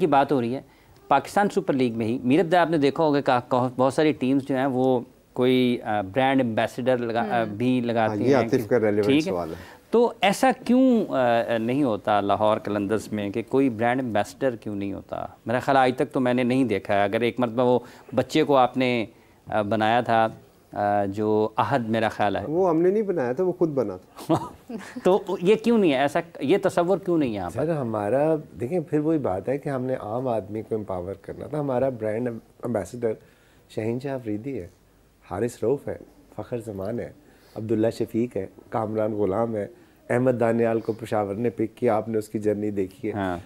की बात हो रही है पाकिस्तान सुपर लीग में ही, मीरब आपने देखा होगा बहुत सारी टीम्स जो हैं वो कोई ब्रांड एम्बेसडर भी लगाती हैं। आतिफ का रेलेवेंट सवाल है। तो ऐसा क्यों नहीं होता लाहौर कलंदर्स में कि कोई ब्रांड एम्बेसडर क्यों नहीं होता? मेरा ख्याल आज तक तो मैंने नहीं देखा है। अगर एक मरतबा वो बच्चे को आपने बनाया था जो अहद, मेरा ख्याल है वो हमने नहीं बनाया था, वो खुद बना था। तो ये क्यों नहीं है ऐसा, ये तसव्वुर क्यों नहीं है यहाँ पर? सर हमारा देखें, फिर वही बात है कि हमने आम आदमी को एम्पावर करना था। हमारा ब्रांड एम्बेसडर शाहीन शाह अफरीदी है, हारिस रऊफ़ है, फ़खर ज़मान है, अब्दुल्ला शफीक है, कामरान गुलाम है, अहमद दानियाल को पेशावर ने पिक किया, आपने उसकी जर्नी देखी है। हाँ।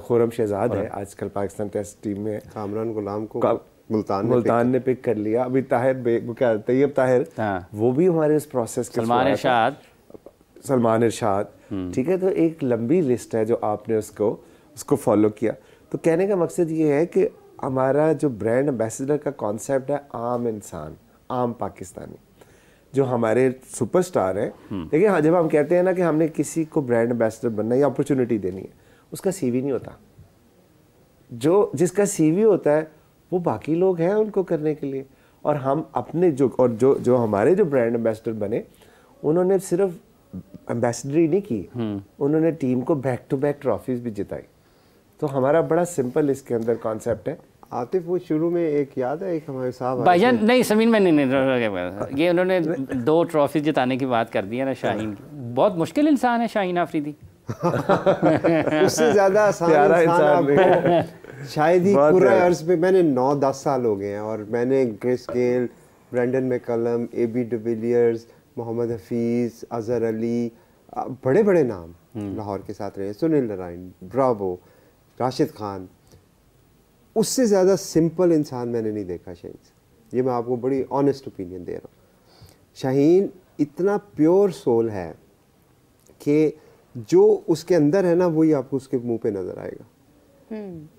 खुरम शहजाद है, आजकल पाकिस्तान टेस्ट टीम में। कामरान गुलाम को मुल्तान ने पिक कर लिया। अभी तैयब ताहिर, हाँ। वो भी हमारे इस प्रोसेस के सलमान इरशाद, ठीक है। तो एक लंबी लिस्ट है जो आपने उसको फॉलो किया। तो कहने का मकसद ये है कि हमारा जो ब्रांड एम्बेसडर का कॉन्सेप्ट है, आम इंसान, आम पाकिस्तानी जो हमारे सुपरस्टार हैं। देखिए हाँ, जब हम कहते हैं ना कि हमने किसी को ब्रांड एम्बेसडर बनना या अपॉर्चुनिटी देनी है, उसका सीवी नहीं होता। जिसका सीवी होता है वो बाकी लोग हैं उनको करने के लिए। और हम अपने जो हमारे जो ब्रांड एम्बेसडर बने, उन्होंने सिर्फ एम्बेसडरी नहीं की, उन्होंने टीम को बैक टू बैक ट्रॉफीज भी जिताई। तो हमारा बड़ा सिंपल इसके अंदर कॉन्सेप्ट है। आतिफ, वो शुरू में एक याद है, एक हमारे साहब भाईजान नहीं समीन में नहीं, ये उन्होंने 2 ट्रॉफी जिताने की बात कर दी है ना शाहीन की। बहुत मुश्किल इंसान है शाहीन आफरीदी। उससे ज़्यादा आसान इंसान आपको शायद ही पूरे अर्ज में। मैंने 9-10 साल हो गए हैं और मैंने Chris Gayle, Brendon McCullum, AB de Villiers, Mohammad Hafeez, Azhar Ali, बड़े बड़े नाम लाहौर के साथ रहे, सुनील नारायण, ब्रावो, राशिद खान। उससे ज़्यादा सिंपल इंसान मैंने नहीं देखा शाहीन से। ये मैं आपको बड़ी ऑनेस्ट ओपिनियन दे रहा हूँ। शाहीन इतना प्योर सोल है कि जो उसके अंदर है ना, वही आपको उसके मुंह पे नज़र आएगा।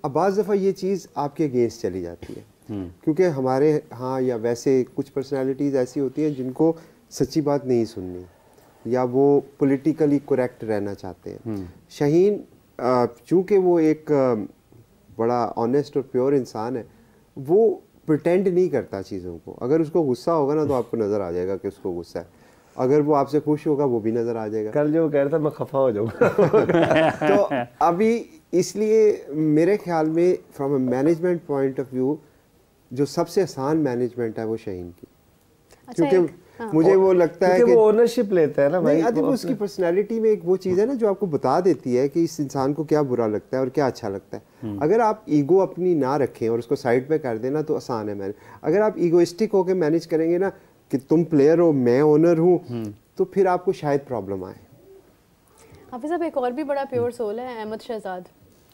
अब बाज़ दफ़ा ये चीज़ आपके अगेंस्ट चली जाती है, क्योंकि हमारे यहाँ या वैसे कुछ पर्सनालिटीज़ ऐसी होती हैं जिनको सच्ची बात नहीं सुननी, या वो पॉलिटिकली करेक्ट रहना चाहते हैं। शाहीन चूँकि वो एक बड़ा ऑनेस्ट और प्योर इंसान है, वो प्रिटेंड नहीं करता चीज़ों को। अगर उसको गुस्सा होगा ना तो आपको नज़र आ जाएगा कि उसको गुस्सा है। अगर वो आपसे खुश होगा वो भी नज़र आ जाएगा। कल जो कह रहा था मैं खफा हो जाऊँगा। तो अभी इसलिए मेरे ख्याल में from a management point of view जो सबसे आसान मैनेजमेंट है वो शाहीन की। अच्छा, क्योंकि मुझे वो लगता है कि वो ओनरशिप लेता है ना भाई। नहीं, उसकी पर्सनालिटी में एक वो चीज़ है ना जो आपको बता देती है कि इस इंसान को क्या बुरा लगता है और क्या अच्छा लगता है। अगर आप ईगो अपनी ना रखें और उसको साइड पे कर देना तो आसान है मैनेज। अगर आप ईगोइस्टिक होकर मैनेज करेंगे ना कि तुम प्लेयर हो मैं ओनर हूँ, तो फिर आपको शायद प्रॉब्लम आए। हाफिज़ साहब, एक और भी बड़ा प्योर सोल है अहमद शहजाद।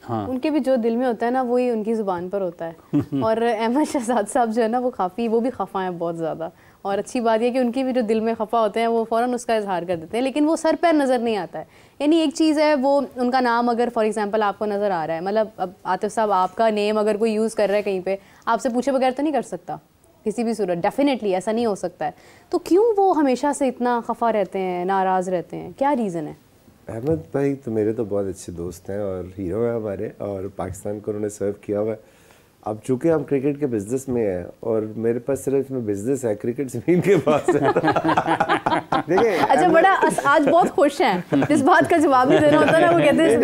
हाँ। उनके भी जो दिल में होता है ना वही उनकी ज़ुबान पर होता है। और अहमद शहजाद साहब जो है ना वो भी खफा हैं बहुत ज़्यादा। और अच्छी बात यह कि उनकी भी जो दिल में खफा होते हैं वो फ़ौरन उसका इजहार कर देते हैं, लेकिन वो सर पर नज़र नहीं आता है। यानी एक चीज़ है, वो उनका नाम अगर फॉर एग्जांपल आपको नज़र आ रहा है, मतलब अब आतिफ साहब आपका नेम अगर कोई यूज़ कर रहा है कहीं पे, आपसे पूछे बगैर तो नहीं कर सकता किसी भी सूरत, डेफिनेटली ऐसा नहीं हो सकता है। तो क्यों वो हमेशा से इतना खफा रहते हैं, नाराज़ रहते हैं, क्या रीज़न है? अहमद भाई तो मेरे तो बहुत अच्छे दोस्त हैं और हीरो हैं हमारे, और पाकिस्तान को उन्होंने सर्व किया हुआ है। अब चूंकि हम क्रिकेट के बिजनेस में हैं और मेरे पास सिर्फ इसमें बिजनेस है, क्रिकेट ज़मीन के पास है। देखिए अच्छा, बड़ा आज बहुत खुश हैं, इस बात का जवाब नहीं देना होता ना, वो कहते हैं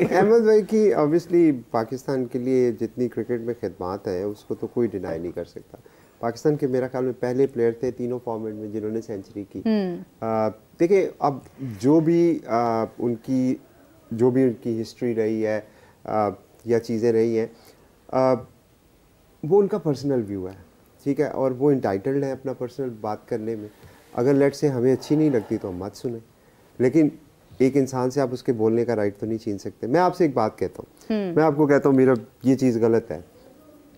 अहमद भाई की ऑब्वियसली पाकिस्तान के लिए जितनी क्रिकेट में खिदमात है उसको तो कोई डिनाई नहीं कर सकता। पाकिस्तान के मेरा ख्याल में पहले प्लेयर थे तीनों फॉर्मेट में जिन्होंने सेंचुरी की। देखिए अब जो भी उनकी हिस्ट्री रही है या चीज़ें रही हैं, वो उनका पर्सनल व्यू है, ठीक है, और वो इंटाइटल्ड है अपना पर्सनल बात करने में। अगर लेट से हमें अच्छी नहीं लगती तो हम मत सुने, लेकिन एक इंसान से आप उसके बोलने का राइट तो नहीं छीन सकते। मैं आपसे एक बात कहता हूँ, मैं आपको कहता हूँ मेरा ये चीज़ गलत है,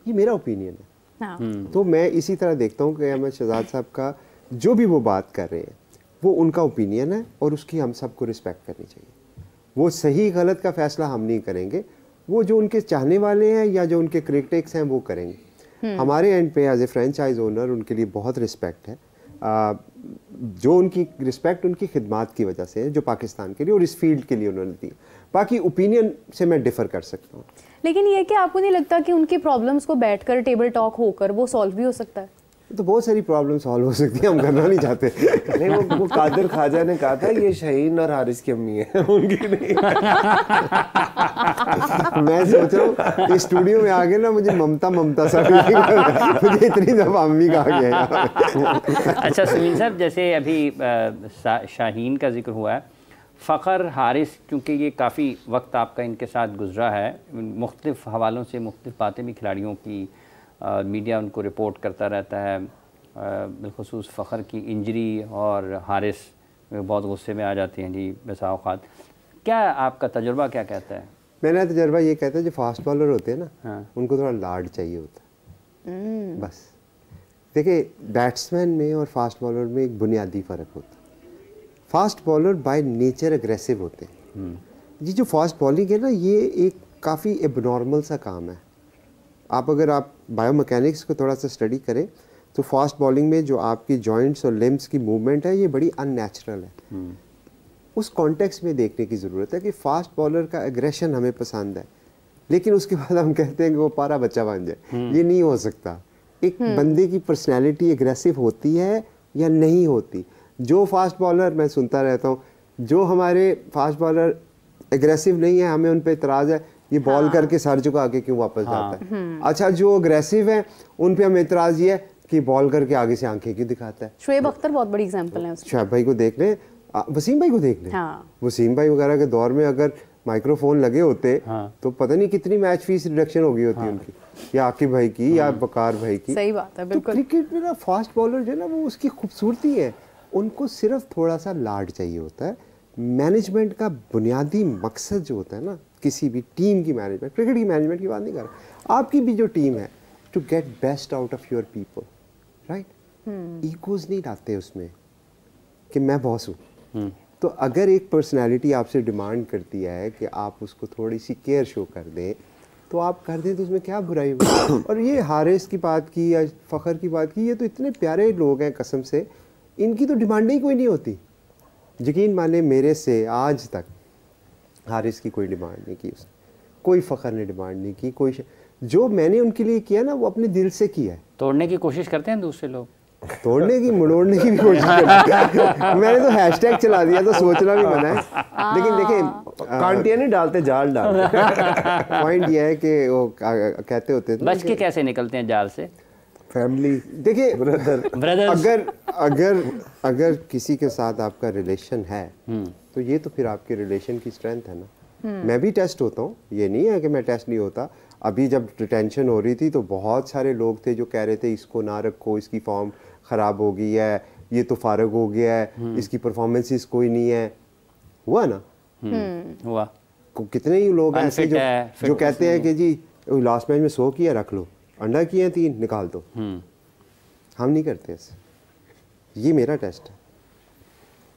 ये मेरा ओपिनियन है। तो मैं इसी तरह देखता हूँ कि अहमद शहजाद साहब का जो भी वो बात कर रहे हैं वो उनका ओपिनियन है और उसकी हम सबको रिस्पेक्ट करनी चाहिए। वो सही गलत का फैसला हम नहीं करेंगे, वो जो उनके चाहने वाले हैं या जो उनके क्रिटिक्स हैं वो करेंगे। हमारे एंड पे एज ए फ्रेंचाइज ओनर उनके लिए बहुत रिस्पेक्ट है। जो उनकी रिस्पेक्ट उनकी खिदमात की वजह से है जो पाकिस्तान के लिए और इस फील्ड के लिए उन्होंने दी। बाकी ओपिनियन से मैं डिफ़र कर सकता हूँ। लेकिन ये कि आपको नहीं लगता कि उनकी प्रॉब्लम्स को बैठकर टेबल टॉक होकर वो सॉल्व भी हो सकता है? तो बहुत सारी प्रॉब्लम सॉल्व हो सकती है, हम करना नहीं चाहते। नहीं, वो कादिर ख्वाजा ने कहा था ये शाहीन और हारिस की अम्मी है, उनकी नहीं। मैं सोच रहा हूँ इस स्टूडियो में आके ना मुझे ममता सा मुझे इतनी दफा अम्मी कहा गया है। अच्छा सुमीन साहब, जैसे अभी शाहीन का जिक्र हुआ है, फ़खर, हारिस, क्योंकि ये काफ़ी वक्त आपका इनके साथ गुजरा है, मुख्तलिफ़ हवालों से मुख्तलिफ़ बातें भी खिलाड़ियों की मीडिया उनको रिपोर्ट करता रहता है, बिलखुसूस फ़खर की इंजरी और हारिस बहुत गुस्से में आ जाते हैं जी वैसा औक़ात। क्या आपका तजुर्बा क्या कहता है? मेरा तजुर्बा ये कहता है जो फास्ट बॉलर होते हैं ना, हाँ, उनको थोड़ा लाड चाहिए होता है बस। देखिए बैट्समैन में और फास्ट बॉलर में एक बुनियादी फ़र्क होता है। Fast bowler by nature aggressive होते हैं। ये जो फास्ट बॉलिंग है ना, ये एक काफ़ी एबनॉर्मल सा काम है। अगर आप बायोमैकेनिक्स को थोड़ा सा स्टडी करें तो फास्ट बॉलिंग में जो आपकी जॉइंट्स और लिम्स की मूवमेंट है ये बड़ी अननेचुरल है। उस कॉन्टेक्स्ट में देखने की ज़रूरत है कि फास्ट बॉलर का एग्रेशन हमें पसंद है, लेकिन उसके बाद हम कहते हैं कि वो पारा बच्चा बन जाए। ये नहीं हो सकता। एक बंदे की पर्सनैलिटी एग्रेसिव होती है या नहीं होती। जो फास्ट बॉलर, मैं सुनता रहता हूँ, जो हमारे फास्ट बॉलर एग्रेसिव नहीं है, हमें उन पर इतराज़ है ये बॉल करके सर झुका के क्यों वापस जाता है। अच्छा, जो अग्रेसिव है उन पे हमें इतराज़ ये है कि बॉल करके आगे से आंखें क्यों दिखाता है। शुएब अख्तर बहुत बड़ी एग्जांपल है। शुएब भाई को देख लें, वसीम भाई को देख लें। वसीम भाई वगैरह के दौर में अगर माइक्रोफोन लगे होते तो पता नहीं कितनी मैच फीस रिडक्शन हो गई होती उनकी, या आकिब भाई की या बकार भाई की। सही बात है, बिल्कुल। क्रिकेट में ना फास्ट बॉलर जो है ना, वो उसकी खूबसूरती है, उनको सिर्फ थोड़ा सा लाड चाहिए होता है। मैनेजमेंट का बुनियादी मकसद जो होता है ना, किसी भी टीम की मैनेजमेंट, क्रिकेट की मैनेजमेंट की बात नहीं कर रहा, आपकी भी जो टीम है, to get best out of your people, right. Egos नहीं लाते उसमें कि मैं बॉस हूँ। तो अगर एक पर्सनालिटी आपसे डिमांड करती है कि आप उसको थोड़ी सी केयर शो कर दें, तो आप कर दें, तो उसमें क्या बुराई हुई। और ये हारिस की बात की या फ़खर की बात की, ये तो इतने प्यारे लोग हैं कसम से, इनकी तो डिमांड ही कोई नहीं होती। यकीन माने मेरे से आज तक हारिस की कोई डिमांड नहीं की उसने, कोई फ़खर ने डिमांड नहीं की, कोई जो मैंने उनके लिए किया ना वो अपने दिल से किया है। तोड़ने की कोशिश करते हैं दूसरे लोग, तोड़ने की मड़ोड़ने की भी कोशिश करते हैं। मैंने तो हैशटैग चला दिया, तो सोचना भी मना है। लेकिन देखिए कांटियां नहीं डालते, जाल डालते। पॉइंट ये है कि वो कहते होते थे बच के कैसे निकलते हैं जाल से। फैमिली, देखिए ब्रदर, अगर किसी के साथ आपका रिलेशन है तो ये तो फिर आपके रिलेशन की स्ट्रेंथ है ना। मैं भी टेस्ट होता हूँ, ये नहीं है कि मैं टेस्ट नहीं होता। अभी जब डिटेंशन हो रही थी तो बहुत सारे लोग थे जो कह रहे थे इसको ना रखो, इसकी फॉर्म ख़राब हो गई है, ये तो फारग हो गया है, इसकी परफॉर्मेंसेस कोई नहीं है। हुआ ना, हुआ। कितने ही लोग ऐसे जो कहते हैं कि जी लास्ट मैच में 100 किया, रख लो, अंडा किए 3 निकाल दो। हम नहीं करते ऐसे। ये मेरा टेस्ट है।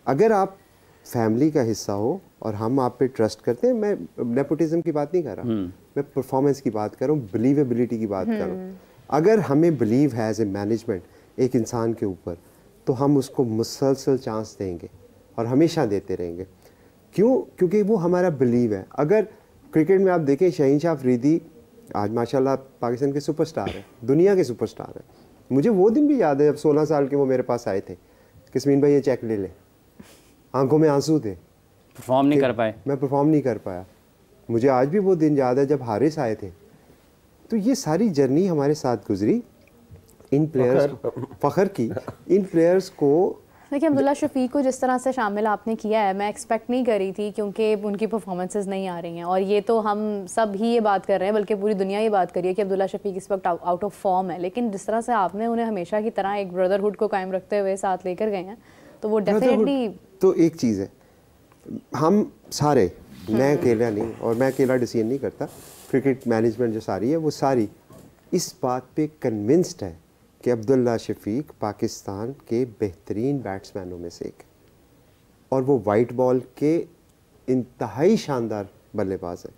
अगर आप फैमिली का हिस्सा हो और हम आप पे ट्रस्ट करते हैं, मैं नेपोटिज्म की बात नहीं कर रहा, मैं परफॉर्मेंस की बात कर रहा हूँ, बिलीवेबिलिटी की बात कर रहा हूँ। अगर हमें बिलीव है एज ए मैनेजमेंट एक इंसान के ऊपर, तो हम उसको मुसलसल चांस देंगे और हमेशा देते रहेंगे। क्यों? क्योंकि वो हमारा बिलीव है। अगर क्रिकेट में आप देखें, शहीन शाह अफरीदी आज माशाल्लाह पाकिस्तान के सुपरस्टार हैं, दुनिया के सुपरस्टार हैं। मुझे वो दिन भी याद है जब 16 साल के वो मेरे पास आए थे, किस्मीन भाई ये चेक ले ले, आंखों में आंसू थे, परफॉर्म नहीं कर पाए, मैं परफॉर्म नहीं कर पाया। मुझे आज भी वो दिन याद है जब हारिस आए थे। तो ये सारी जर्नी हमारे साथ गुजरी, इन प्लेयर्स फ़खर की, इन प्लेयर्स को। देखिए अब्दुल्ला शफीक को जिस तरह से शामिल आपने किया है, मैं एक्सपेक्ट नहीं करी थी, क्योंकि उनकी परफॉर्मेंसेस नहीं आ रही हैं। और ये तो हम सब ही ये बात कर रहे हैं, बल्कि पूरी दुनिया ये बात कर रही है कि अब्दुल्ला शफीक इस वक्त आउट ऑफ फॉर्म है। लेकिन जिस तरह से आपने उन्हें हमेशा की तरह एक ब्रदरहुड को कायम रखते हुए साथ लेकर गए हैं, तो वो डेफिनेटली। तो एक चीज़ है, हम सारे, मैं अकेला नहीं, और मैं अकेला डिसीजन नहीं करता, क्रिकेट मैनेजमेंट जो सारी है वो सारी इस बात पे कन्विंस्ड है कि अब्दुल्ला शफीक पाकिस्तान के बेहतरीन बैट्समैनों में से एक, और वो वाइट बॉल के इंतहाई शानदार बल्लेबाज है।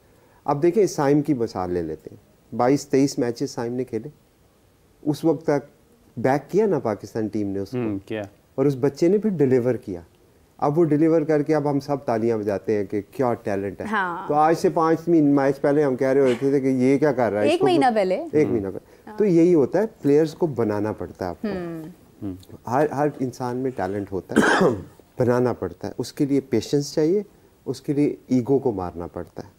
अब देखें, साइम की मिसाल ले लेते हैं। 22-23 मैचेस साइम ने खेले, उस वक्त तक बैक किया ना पाकिस्तान टीम ने उसको, क्या, और उस बच्चे ने फिर डिलीवर किया। अब वो डिलीवर करके अब हम सब तालियां बजाते हैं कि क्या टैलेंट है। हाँ। तो आज से 5 मैच पहले हम कह रहे होते थे कि ये क्या कर रहा है, एक महीना पहले। तो यही होता है, प्लेयर्स को बनाना पड़ता है आपको। हर इंसान में टैलेंट होता है, बनाना पड़ता है, उसके लिए पेशेंस चाहिए, उसके लिए ईगो को मारना पड़ता है।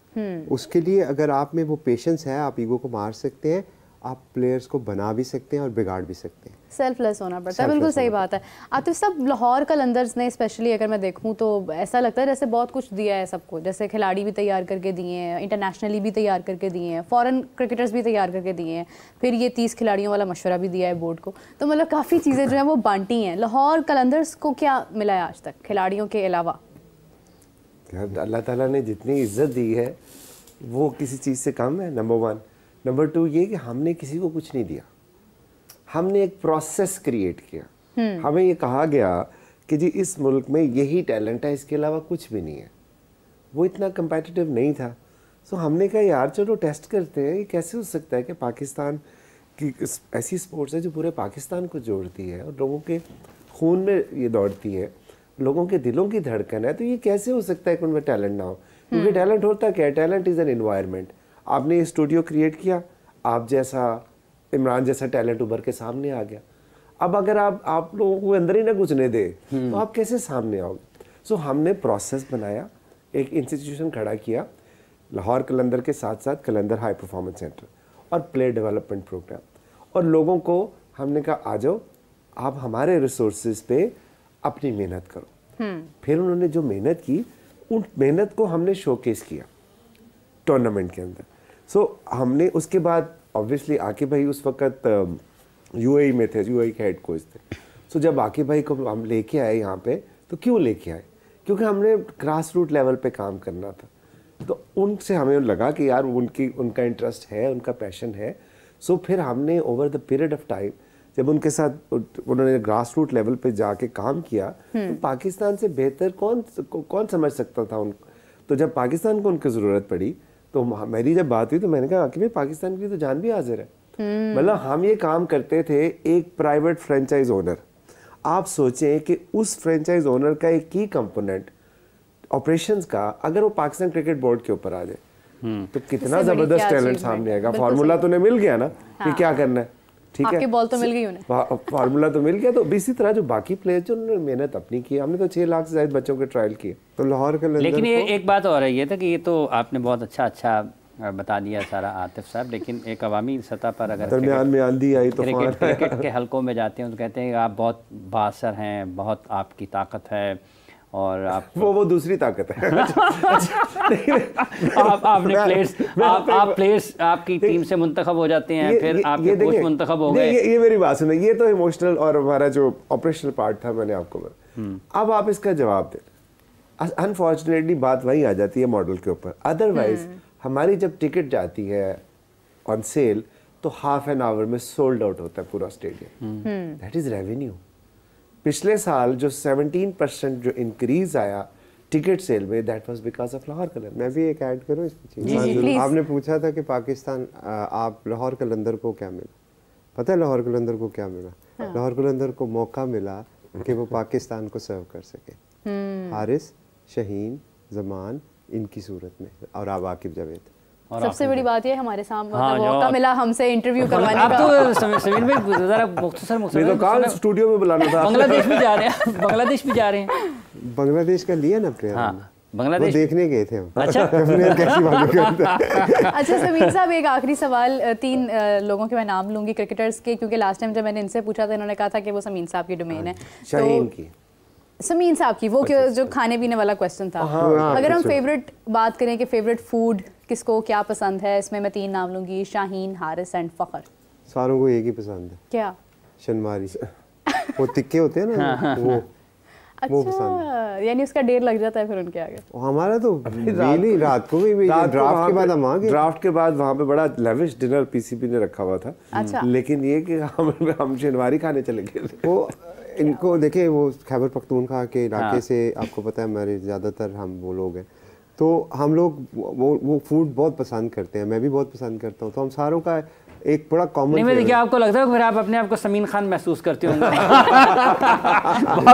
उसके लिए अगर आप में वो पेशेंस है, आप ईगो को मार सकते हैं, आप प्लेयर्स को बना भी सकते हैं और बिगाड़ भी सकते हैं। सेल्फलेस होना पड़ता है, बिल्कुल सही बात है। आतिफ साहब, लाहौर कलंदर्स ने स्पेशली अगर मैं देखूं तो ऐसा लगता है जैसे बहुत कुछ दिया है सबको, जैसे खिलाड़ी भी तैयार करके दिए हैं, इंटरनेशनली भी तैयार करके दिए हैं, फॉरेन क्रिकेटर्स भी तैयार करके दिए हैं, फिर ये 30 खिलाड़ियों वाला मशवरा भी दिया है बोर्ड को। तो मतलब काफ़ी चीज़ें जो है वो बांटी हैं। लाहौर कलंदर्स को क्या मिला है आज तक खिलाड़ियों के अलावा? अल्लाह ताला ने जितनी इज्जत दी है वो किसी चीज़ से कम है, नंबर 1। नंबर 2 ये कि हमने किसी को कुछ नहीं दिया, हमने एक प्रोसेस क्रिएट किया। हमें ये कहा गया कि जी इस मुल्क में यही टैलेंट है, इसके अलावा कुछ भी नहीं है। वो इतना कंपेटिटिव नहीं था, सो हमने कहा यार चलो टेस्ट करते हैं, ये कैसे हो सकता है कि पाकिस्तान की ऐसी स्पोर्ट्स है जो पूरे पाकिस्तान को जोड़ती है और लोगों के खून में ये दौड़ती है, लोगों के दिलों की धड़कन है, तो ये कैसे हो सकता है कि उनमें टैलेंट ना हो? क्योंकि टैलेंट होता क्या है, टैलेंट इज़ एन एनवायरनमेंट। आपने ये स्टूडियो क्रिएट किया, आप जैसा इमरान जैसा टैलेंट उभर के सामने आ गया। अब अगर आप लोगों को अंदर ही ना घुसने दे तो आप कैसे सामने आओगे? सो हमने प्रोसेस बनाया, एक इंस्टीट्यूशन खड़ा किया लाहौर कलंदर के साथ साथ कलंदर हाई परफॉर्मेंस सेंटर और प्लेयर डेवलपमेंट प्रोग्राम, और लोगों को हमने कहा आ जाओ आप हमारे रिसोर्सेज पे अपनी मेहनत करो। फिर उन्होंने जो मेहनत की, उन मेहनत को हमने शोकेस किया टूर्नामेंट के अंदर। सो हमने उसके बाद ऑब्वियसली आकिब भाई उस वक्त यूएई में थे, यूएई के हेड कोच थे। सो जब आकिब भाई को हम लेके आए यहाँ पे, तो क्यों लेके आए? क्योंकि हमने ग्रास रूट लेवल पे काम करना था। तो उनसे हमें लगा कि यार उनका इंटरेस्ट है, उनका पैशन है। सो फिर हमने over the period of time जब उनके साथ उन्होंने ग्रास रूट लेवल पे जाके काम किया, तो पाकिस्तान से बेहतर कौन समझ सकता था उनको। तो जब पाकिस्तान को उनकी ज़रूरत पड़ी तो मेरी जब बात हुई तो मैंने कहा कि भाई पाकिस्तान की तो जान भी हाजिर है। मतलब हम ये काम करते थे एक प्राइवेट फ्रेंचाइज ओनर। आप सोचें कि उस फ्रेंचाइज ओनर का एक की कंपोनेंट ऑपरेशंस का अगर वो पाकिस्तान क्रिकेट बोर्ड के ऊपर आ जाए तो कितना ज़बरदस्त टैलेंट सामने आएगा। फार्मूला तो उन्हें मिल गया ना कि क्या करना है, ठीक है, बॉल तो मिल गई उन्हें, फार्मूला तो मिल गया। तो इसी तरह जो बाकी प्लेयर जो उन्होंने मेहनत अपनी की, हमने तो 6 लाख से ज़्यादा बच्चों के ट्रायल किए। तो लाहौर के लेकिन ये एक बात और है, ये था कि ये तो आपने बहुत अच्छा बता दिया सारा आतिफ साहब, लेकिन एक अवामी सतह पर अगर दरमियान में आंधी आई तो क्रिकेट के हलकों में जाते हैं तो कहते हैं आप बहुत बासर हैं, बहुत आपकी ताकत है और आप वो दूसरी ताकत है। आपने प्लेयर्स आपकी टीम से मुंतखब हो जाते हैं, फिर आपके कोच मुंतखब हो गए। ये मेरी बात सुनो, ये तो इमोशनल और हमारा जो ऑपरेशनल पार्ट था मैंने आपको अब आप इसका जवाब दें। अनफॉर्चुनेटली बात वही आ जाती है मॉडल के ऊपर। अदरवाइज हमारी जब टिकट जाती है ऑन सेल तो हाफ एन आवर में सोल्ड आउट होता है पूरा स्टेडियम। That is revenue. पिछले साल जो 17% जो इंक्रीज आया टिकट सेल में, that was because of Lahore Qalandar. मैं भी एक ऐड करूं इसमें? आपने पूछा था कि पाकिस्तान आप लाहौर कलंदर को क्या मिला? पता है लाहौर कलंदर को क्या मिला? लाहौर कलंदर को मौका मिला कि वो पाकिस्तान को सर्व कर सके। हारिस, शहीन, जमान इनकी सूरत में, और अब आकिब जावेद। सबसे बड़ी बात ये हमारे सामने मौका मिला हमसे इंटरव्यू करवाने का। आप तो समीर भाई जरा मुख्तसर तो कल स्टूडियो में बुलाना था। बांग्लादेश भी जा रहे हैं, बांग्लादेश भी जा रहे हैं। बांग्लादेश का लिया ना प्लेयर? हाँ, बांग्लादेश देखने गए थे हम। अच्छा कैसी बात करता है। अच्छा समीर साहब, एक आखिरी सवाल, 3 लोगों के मैं नाम लूंगी क्रिकेटर्स के, क्योंकि लास्ट टाइम जब मैंने इनसे पूछा था इन्होंने कहा था कि वो समीन साहब की डोमेन है। शाहीन की, समीन साहब की, वो जो खाने पीने वाला क्वेश्चन था। अगर हम फेवरेट बात करें कि फेवरेट फूड किसको क्या पसंद है, इसमें मैं 3 नाम लूंगी, शाहीन, हारिस एंड फखर। सारों को एक ही पसंद है। क्या? शनमारी। वो तिक्के होते हैं ना, वो अच्छा, यानी उसका डेढ़ लग जाता है फिर उनके आगे। हमारा तो डेली रात को भी ड्राफ्ट के बाद हम आ गए। ड्राफ्ट के बाद वहाँ पे बड़ा लेविश डिनर पीसीबी ने रखा हुआ था। अच्छा। लेकिन ये कि हम शनवारी खाने चले गए। वो इनको देखे, वो खैबर पख्तूनख्वा के इलाके से, आपको पता है हमारे ज़्यादातर हम वो लोग हैं, तो हम लोग वो फूड बहुत पसंद करते हैं, मैं भी बहुत पसंद करता हूँ। तो हम सारों का एक बड़ा कॉमन। नहीं, मैं देखिए आपको लगता है फिर आप अपने आप को समीन खान महसूस करते होंगे।